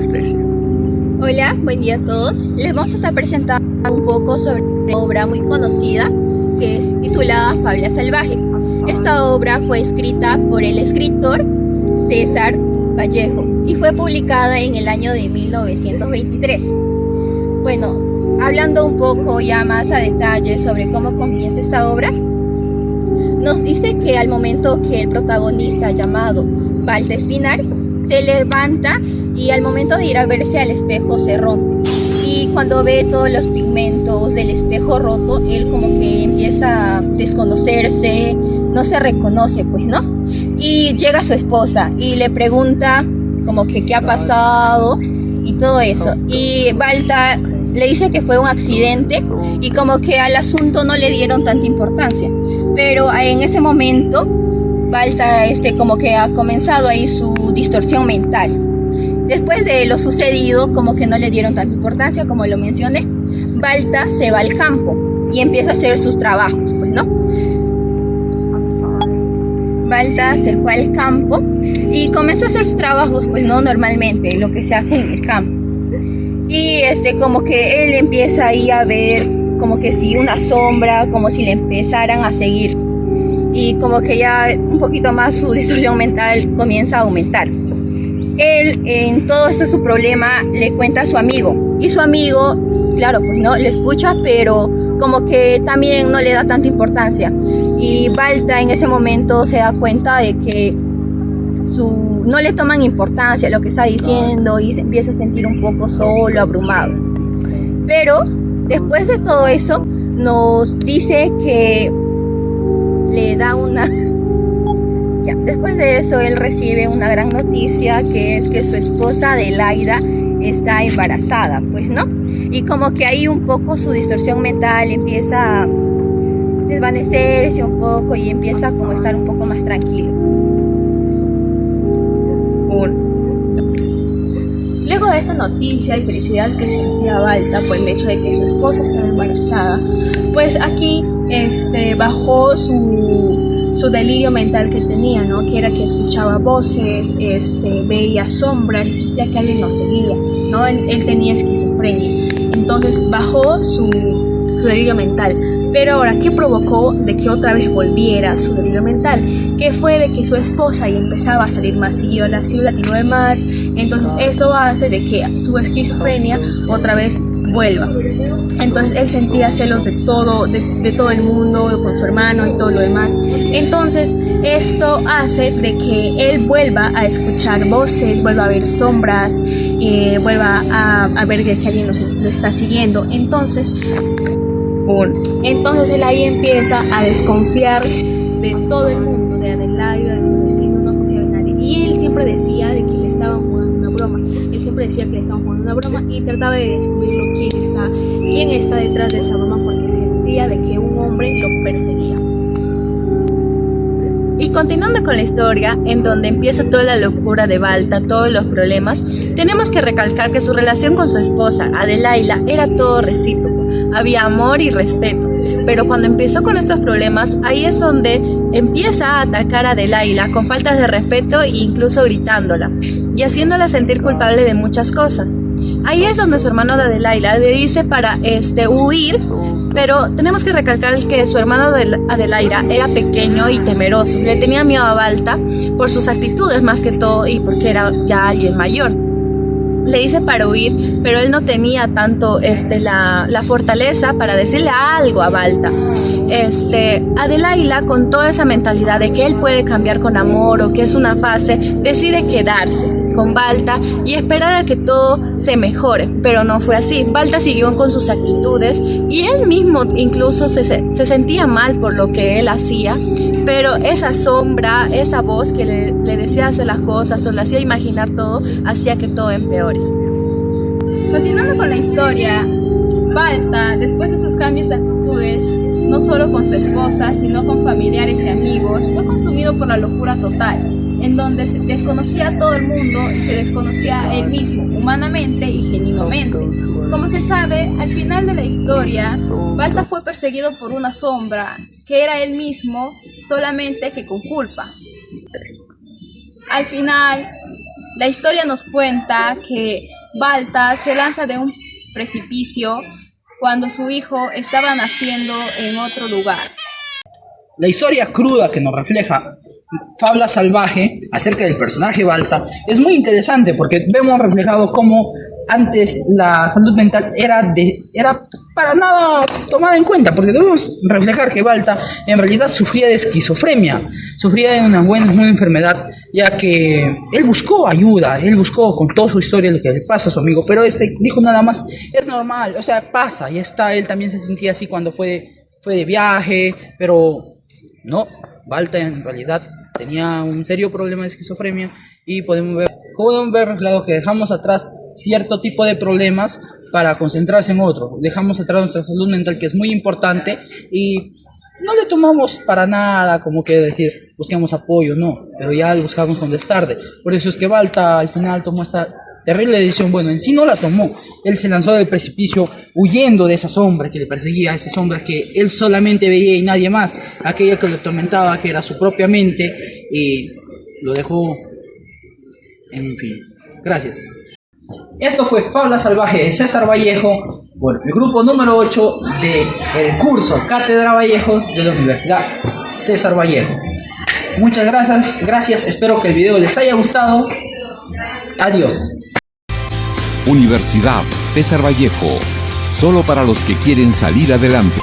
Stacy. Hola, buen día a todos. Les vamos a estar presentando un poco sobre una obra muy conocida que es titulada Fábula Salvaje. Esta obra fue escrita por el escritor César Vallejo y fue publicada en el año de 1923. Bueno, hablando un poco ya más a detalle sobre cómo comienza esta obra, nos dice que al momento que el protagonista llamado Balta Espinar se levanta y al momento de ir a verse al espejo se rompe, y cuando ve todos los pigmentos del espejo roto, él como que empieza a desconocerse, no se reconoce, pues, ¿no? Y llega su esposa y le pregunta como que qué ha pasado y todo eso, y Balta le dice que fue un accidente y como que al asunto no le dieron tanta importancia, pero en ese momento Balta como que ha comenzado ahí su distorsión mental. Después de lo sucedido, como que no le dieron tanta importancia, como lo mencioné, Balta se va al campo y empieza a hacer sus trabajos, pues, ¿no? Balta se fue al campo y comenzó a hacer sus trabajos, pues, no normalmente, lo que se hace en el campo. Y como que él empieza ahí a ver como que si una sombra, como si le empezaran a seguir. Y como que ya un poquito más su distorsión mental comienza a aumentar. Él en todo este su problema le cuenta a su amigo, y su amigo, claro, pues no, le escucha, pero como que también no le da tanta importancia. Y Balta en ese momento se da cuenta de que no le toman importancia a lo que está diciendo y se empieza a sentir un poco solo, abrumado. Pero después de todo eso nos dice que le da una... Después de eso él recibe una gran noticia, que es que su esposa Adelaida está embarazada, pues, ¿no? Y como que ahí un poco su distorsión mental empieza a desvanecerse un poco y empieza como a estar un poco más tranquilo. Luego de esta noticia y felicidad que sentía Balta por el hecho de que su esposa estaba embarazada, pues aquí bajó su delirio mental que tenía, ¿no? Que era que escuchaba voces, veía sombras y sentía que alguien lo seguía, ¿no? Él tenía esquizofrenia. Entonces bajó su delirio mental. Pero ahora, ¿qué provocó de que otra vez volviera su delirio mental? Que fue de que su esposa ya empezaba a salir más seguido a la ciudad y no demás. Entonces eso hace de que su esquizofrenia otra vez vuelva. Entonces él sentía celos de todo el mundo, con su hermano y todo lo demás. Entonces esto hace de que él vuelva a escuchar voces, vuelva a ver sombras, vuelva a ver que alguien lo está siguiendo. Entonces él ahí empieza a desconfiar de todo el mundo, de Adelaida, de su vecino, no confía en nadie. Y él siempre decía de que le estaban jugando una broma. Él siempre decía que le estaban jugando una broma y trataba de descubrirlo quién está detrás de esa broma, porque sentía de que un hombre lo perseguía. Y continuando con la historia, en donde empieza toda la locura de Balta, todos los problemas, tenemos que recalcar que su relación con su esposa, Adelaida, era todo recíproco. Había amor y respeto, pero cuando empezó con estos problemas, ahí es donde empieza a atacar a Adelaida con faltas de respeto e incluso gritándola y haciéndola sentir culpable de muchas cosas. Ahí es donde su hermano de Adelaida le dice para huir, pero tenemos que recalcar que su hermano de Adelaida era pequeño y temeroso, le tenía miedo a Balta por sus actitudes más que todo y porque era ya alguien mayor. Le dice para huir, pero él no tenía tanto la fortaleza para decirle algo a Balta. Adelaida, con toda esa mentalidad de que él puede cambiar con amor o que es una fase, decide quedarse con Balta y esperar a que todo se mejore, pero no fue así. Balta siguió con sus actitudes y él mismo incluso se sentía mal por lo que él hacía, pero esa sombra, esa voz que le decía hacer las cosas o le hacía imaginar todo, hacía que todo empeore. Continuando con la historia, Balta, después de esos cambios de actitudes, no solo con su esposa, sino con familiares y amigos, fue consumido por la locura total, en donde se desconocía a todo el mundo y se desconocía a él mismo, humanamente y genuinamente. Como se sabe, al final de la historia, Balta fue perseguido por una sombra, que era él mismo, solamente que con culpa. Al final, La historia nos cuenta que Balta se lanza de un precipicio cuando su hijo estaba naciendo en otro lugar. La historia cruda que nos refleja Fábula Salvaje acerca del personaje Balta es muy interesante porque vemos reflejado cómo antes la salud mental era para nada tomada en cuenta, porque debemos reflejar que Balta en realidad sufría de esquizofrenia, sufría de una buena enfermedad, ya que él buscó ayuda, él buscó con toda su historia lo que le pasa a su amigo, pero dijo nada más, es normal, o sea, pasa, ya está. Él también se sentía así cuando fue de viaje, pero no, Balta en realidad tenía un serio problema de esquizofrenia y podemos ver reflejado que dejamos atrás cierto tipo de problemas para concentrarse en otro. Dejamos atrás nuestra salud mental, que es muy importante, y no le tomamos para nada como que decir busquemos apoyo, no, pero ya lo buscamos cuando es tarde. Por eso es que Balta al final tomó esta terrible decisión. Bueno, en sí no la tomó, él se lanzó del precipicio huyendo de esa sombra que le perseguía, esa sombra que él solamente veía y nadie más, aquella que lo atormentaba, que era su propia mente, y lo dejó. En fin, gracias. Esto fue Fábula Salvaje de César Vallejo por el grupo número 8 del curso Cátedra Vallejos de la Universidad César Vallejo. Muchas gracias, espero que el video les haya gustado. Adiós. Universidad César Vallejo, solo para los que quieren salir adelante.